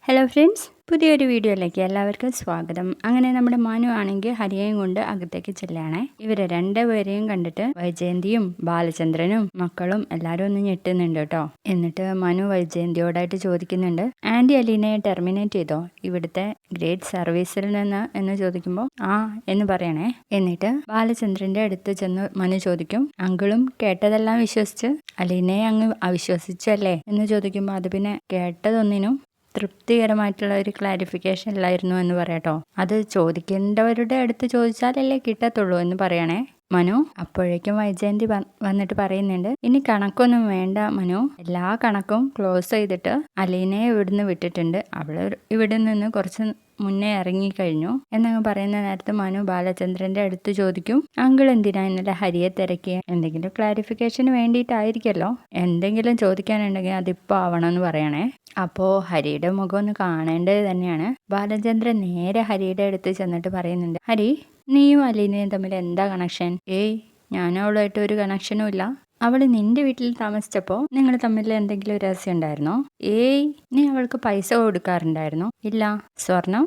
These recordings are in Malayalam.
ഹലോ ഫ്രണ്ട്സ്, പുതിയൊരു വീഡിയോയിലേക്ക് എല്ലാവർക്കും സ്വാഗതം. അങ്ങനെ നമ്മുടെ മനു ആണെങ്കിൽ ഹരിയെയും കൊണ്ട് അകത്തേക്ക് ചെല്ലുകയാണേ. ഇവരെ രണ്ടുപേരെയും കണ്ടിട്ട് വൈജയന്തിയും ബാലചന്ദ്രനും മക്കളും എല്ലാവരും ഒന്ന് ഞെട്ടുന്നുണ്ട് കേട്ടോ. എന്നിട്ട് മനു വൈജയന്തിയോടായിട്ട് ചോദിക്കുന്നുണ്ട്, ആന്റി അലീനയെ ടെർമിനേറ്റ് ചെയ്തോ ഇവിടുത്തെ ഗ്രേറ്റ് സർവീസിൽ നിന്ന് എന്ന് ചോദിക്കുമ്പോൾ ആ എന്ന് പറയണേ. എന്നിട്ട് ബാലചന്ദ്രന്റെ അടുത്ത് ചെന്ന് മനു ചോദിക്കും, അങ്കിളും കേട്ടതെല്ലാം വിശ്വസിച്ച് അലീനയെ അങ്ങ് അവിശ്വസിച്ചല്ലേ എന്ന് ചോദിക്കുമ്പോൾ അത് പിന്നെ കേട്ടതൊന്നിനും തൃപ്തികരമായിട്ടുള്ള ഒരു ക്ലാരിഫിക്കേഷൻ ഇല്ലായിരുന്നു എന്ന് പറയാട്ടോ. അത് ചോദിക്കേണ്ടവരുടെ അടുത്ത് ചോദിച്ചാലല്ലേ കിട്ടത്തുള്ളൂ എന്ന് പറയണേ മനു. അപ്പോഴേക്കും വൈജയന്തി വന്നിട്ട് പറയുന്നുണ്ട്, ഇനി കണക്കൊന്നും വേണ്ട മനു, എല്ലാ കണക്കും ക്ലോസ് ചെയ്തിട്ട് അലീനയെ ഇവിടുന്ന് വിട്ടിട്ടുണ്ട്, അവള് ഇവിടെ നിന്ന് കുറച്ച് മുന്നേ ഇറങ്ങിക്കഴിഞ്ഞു എന്നങ്ങ് പറയുന്ന നേരത്ത് മനു ബാലചന്ദ്രന്റെ അടുത്ത് ചോദിക്കും, അങ്കിൾ എന്തിനാ ഇന്നലെ ഹരിയെ തിരക്കിയ? എന്തെങ്കിലും ക്ലാരിഫിക്കേഷന് വേണ്ടിയിട്ടായിരിക്കല്ലോ, എന്തെങ്കിലും ചോദിക്കാനുണ്ടെങ്കിൽ അതിപ്പോ ആവണമെന്ന് പറയണേ. അപ്പോ ഹരിയുടെ മുഖം ഒന്ന് കാണേണ്ടത് തന്നെയാണ്. ബാലചന്ദ്രൻ നേരെ ഹരിയുടെ അടുത്ത് ചെന്നിട്ട് പറയുന്നുണ്ട്, ഹരി, നീയും അലീനയും തമ്മിൽ എന്താ കണക്ഷൻ? ഏയ്, ഞാനും അവളുമായിട്ട് ഒരു കണക്ഷനും ഇല്ല. അവൾ നിന്റെ വീട്ടിൽ താമസിച്ചപ്പോൾ നിങ്ങൾ തമ്മിൽ എന്തെങ്കിലും രഹസ്യം ഉണ്ടായിരുന്നോ? ഏയ്, നീ അവൾക്ക് പൈസ കൊടുക്കാറുണ്ടായിരുന്നോ? ഇല്ല. സ്വർണം?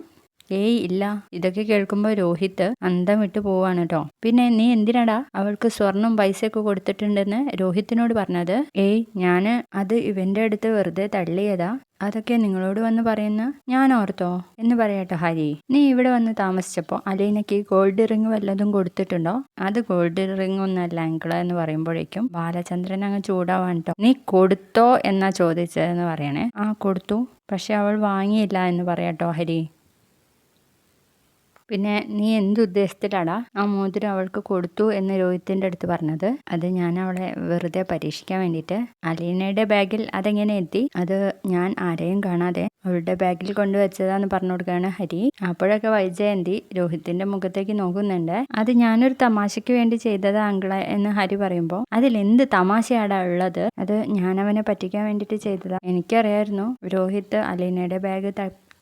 ഏയ് ഇല്ല. ഇതൊക്കെ കേൾക്കുമ്പോൾ രോഹിത് അന്തം വിട്ടു പോവാണ് കേട്ടോ. പിന്നെ നീ എന്തിനാടാ അവൾക്ക് സ്വർണം പൈസയൊക്കെ കൊടുത്തിട്ടുണ്ടെന്ന് രോഹിത്തിനോട് പറഞ്ഞത്? ഏയ്, ഞാന് അത് ഇവന്റെ അടുത്ത് വെറുതെ തള്ളിയതാ. അതൊക്കെ നിങ്ങളോട് വന്ന് പറയുന്ന ഞാൻ ഓർത്തോ എന്ന് പറയട്ടോ ഹരി. നീ ഇവിടെ വന്ന് താമസിച്ചപ്പോൾ അലീനയ്ക്ക് ഗോൾഡ് റിങ് വല്ലതും കൊടുത്തിട്ടുണ്ടോ? അത് ഗോൾഡ് റിങ് ഒന്നല്ല അങ്കിള് എന്ന് പറയുമ്പോഴേക്കും ബാലചന്ദ്രൻ അങ്ങ് ചൂടാവാൻ കേട്ടോ. നീ കൊടുത്തോ എന്നാ ചോദിച്ചതെന്ന് പറയണേ. ആ കൊടുത്തു, പക്ഷെ അവൾ വാങ്ങിയില്ല എന്ന് പറയാട്ടോ ഹരി. പിന്നെ നീ എന്തുദ്ദേശത്തിലാടാ ആ മോതിരം അവൾക്ക് കൊടുത്തു എന്ന് രോഹിത്തിൻ്റെ അടുത്ത് പറഞ്ഞത്? അത് ഞാൻ അവളെ വെറുതെ പരീക്ഷിക്കാൻ വേണ്ടിയിട്ട്. അലീനയുടെ ബാഗിൽ അതെങ്ങനെ എത്തി? അത് ഞാൻ ആരെയും കാണാതെ അവളുടെ ബാഗിൽ കൊണ്ടുവച്ചതാന്ന് പറഞ്ഞു കൊടുക്കുകയാണ് ഹരി. അപ്പോഴൊക്കെ വൈജയന്തി രോഹിത്തിന്റെ മുഖത്തേക്ക് നോക്കുന്നുണ്ട്. അത് ഞാനൊരു തമാശയ്ക്ക് വേണ്ടി ചെയ്തതാ അങ്കിളെ എന്ന് ഹരി പറയുമ്പോൾ, അതിൽ എന്ത് തമാശയാടാ ഉള്ളത്? അത് ഞാൻ അവനെ പറ്റിക്കാൻ വേണ്ടിയിട്ട് ചെയ്തതാ. എനിക്കറിയായിരുന്നു രോഹിത് അലീനയുടെ ബാഗ്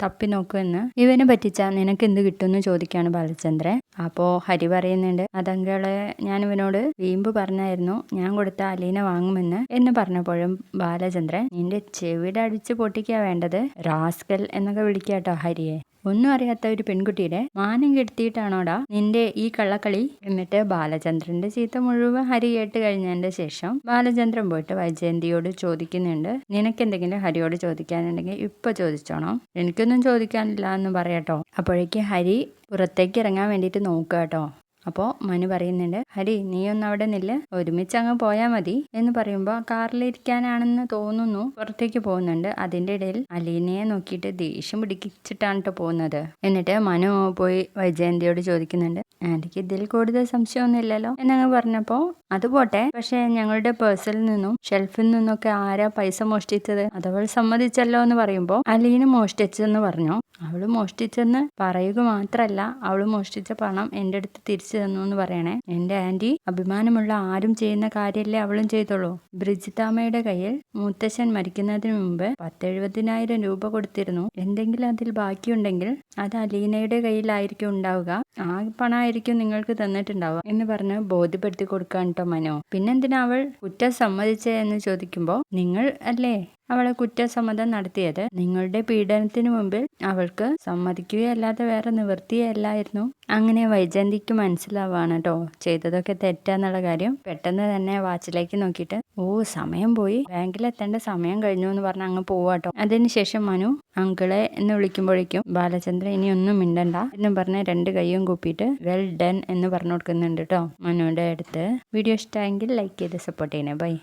തപ്പി നോക്കുമെന്ന്. ഇവനെ പറ്റിച്ചാ നിനക്ക് എന്ത് കിട്ടുമെന്ന് ചോദിക്കാണ് ബാലചന്ദ്രൻ. അപ്പോ ഹരി പറയുന്നുണ്ട്, അതങ്ങളെ ഞാൻ ഇവനോട് വീമ്പ് പറഞ്ഞായിരുന്നു ഞാൻ കൊടുത്ത അലീന വാങ്ങുമെന്ന് എന്ന് പറഞ്ഞപ്പോഴും ബാലചന്ദ്രൻ നിന്റെ ചെവിയുടെ അടിച്ച് പൊട്ടിക്കാ വേണ്ടത്, റാസ്കൽ എന്നൊക്കെ വിളിക്കാട്ടോ ഹരിയെ. ഒന്നും അറിയാത്ത ഒരു പെൺകുട്ടിയുടെ മാനം കെടുത്തിയിട്ടാണോടാ നിന്റെ ഈ കള്ളക്കളി? എന്നിട്ട് ബാലചന്ദ്രന്റെ ചീത്ത മുഴുവൻ ഹരി കേട്ട് കഴിഞ്ഞതിന്റെ ശേഷം ബാലചന്ദ്രൻ പോയിട്ട് വൈജയന്തിയോട് ചോദിക്കുന്നുണ്ട്, നിനക്കെന്തെങ്കിലും ഹരിയോട് ചോദിക്കാനുണ്ടെങ്കിൽ ഇപ്പൊ ചോദിച്ചോണം, എനിക്കൊന്നും ചോദിക്കാനില്ല എന്ന് പറയാട്ടോ. അപ്പോഴേക്ക് ഹരി പുറത്തേക്ക് ഇറങ്ങാൻ വേണ്ടിയിട്ട് നോക്കുക കേട്ടോ. അപ്പോൾ മനു പറയുന്നുണ്ട്, ഹരി നീ ഒന്ന് അവിടെ നില്ല്, ഒരുമിച്ച് അങ്ങ് പോയാൽ മതി എന്ന് പറയുമ്പോൾ കാറിലിരിക്കാനാണെന്ന് തോന്നുന്നു പുറത്തേക്ക് പോകുന്നുണ്ട്. അതിൻ്റെ ഇടയിൽ അലീനയെ നോക്കിയിട്ട് ദേഷ്യം പിടിച്ചിട്ടാണ് കേട്ടോ പോകുന്നത്. എന്നിട്ട് മനു പോയി വൈജയന്തിയോട് ചോദിക്കുന്നുണ്ട്, ആന്റിക്ക് ഇതിൽ കൂടുതൽ സംശയമൊന്നും ഇല്ലല്ലോ എന്നങ്ങ് പറഞ്ഞപ്പോൾ അത് പോട്ടെ, പക്ഷെ ഞങ്ങളുടെ പേഴ്സിൽ നിന്നും ഷെൽഫിൽ നിന്നൊക്കെ ആരാ പൈസ മോഷ്ടിച്ചത്? അതവൾ സമ്മതിച്ചല്ലോ എന്ന് പറയുമ്പോൾ അലീന മോഷ്ടിച്ചെന്ന് പറഞ്ഞു. അവള് മോഷ്ടിച്ചെന്ന് പറയുക മാത്രല്ല, അവള് മോഷ്ടിച്ച പണം എൻ്റെ അടുത്ത് തിരിച്ചു തന്നു എന്ന് പറയണേ. എൻ്റെ ആന്റി അഭിമാനമുള്ള ആരും ചെയ്യുന്ന കാര്യമല്ലേ അവളും ചെയ്തോളൂ. ബ്രിജിത്താമ്മയുടെ കയ്യിൽ മുത്തശ്ശൻ മരിക്കുന്നതിന് മുമ്പ് 10,70,000 രൂപ കൊടുത്തിരുന്നു. എന്തെങ്കിലും അതിൽ ബാക്കിയുണ്ടെങ്കിൽ അത് അലീനയുടെ കയ്യിലായിരിക്കും ഉണ്ടാവുക, ആ പണമായിരിക്കും നിങ്ങൾക്ക് തന്നിട്ടുണ്ടാവുക എന്ന് പറഞ്ഞ് ബോധ്യപ്പെടുത്തി കൊടുക്കാൻ കേട്ടോ മനു. പിന്നെന്തിനാ അവൾ കുറ്റം സമ്മതിച്ചേ എന്ന് ചോദിക്കുമ്പോൾ, നിങ്ങൾ അല്ലേ അവളെ കുറ്റസമ്മതം നടത്തിയത്? നിങ്ങളുടെ പീഡനത്തിന് മുമ്പിൽ അവൾക്ക് സമ്മതിക്കുകയല്ലാതെ വേറെ നിവൃത്തിയല്ലായിരുന്നു. അങ്ങനെ വൈജയന്തിക്ക് മനസ്സിലാവാണ് കേട്ടോ ചെയ്തതൊക്കെ തെറ്റാന്നുള്ള കാര്യം. പെട്ടെന്ന് തന്നെ വാച്ചിലേക്ക് നോക്കിയിട്ട്, ഓ സമയം പോയി, ബാങ്കിലെത്തേണ്ട സമയം കഴിഞ്ഞു എന്ന് പറഞ്ഞ് അങ്ങ് പോവാട്ടോ. അതിനുശേഷം മനു അങ്കിളെ എന്ന് വിളിക്കുമ്പോഴേക്കും ബാലചന്ദ്രൻ ഇനി ഒന്നും മിണ്ടണ്ട എന്നും പറഞ്ഞ് 2 കൈയും കൂപ്പിയിട്ട് വെൽ ഡൺ എന്ന് പറഞ്ഞു കൊടുക്കുന്നുണ്ട് കേട്ടോ മനുവിന്റെ അടുത്ത്. വീഡിയോ ഇഷ്ടമായെങ്കിൽ ലൈക്ക് ചെയ്ത് സപ്പോർട്ട് ചെയ്യണേ. ബൈ.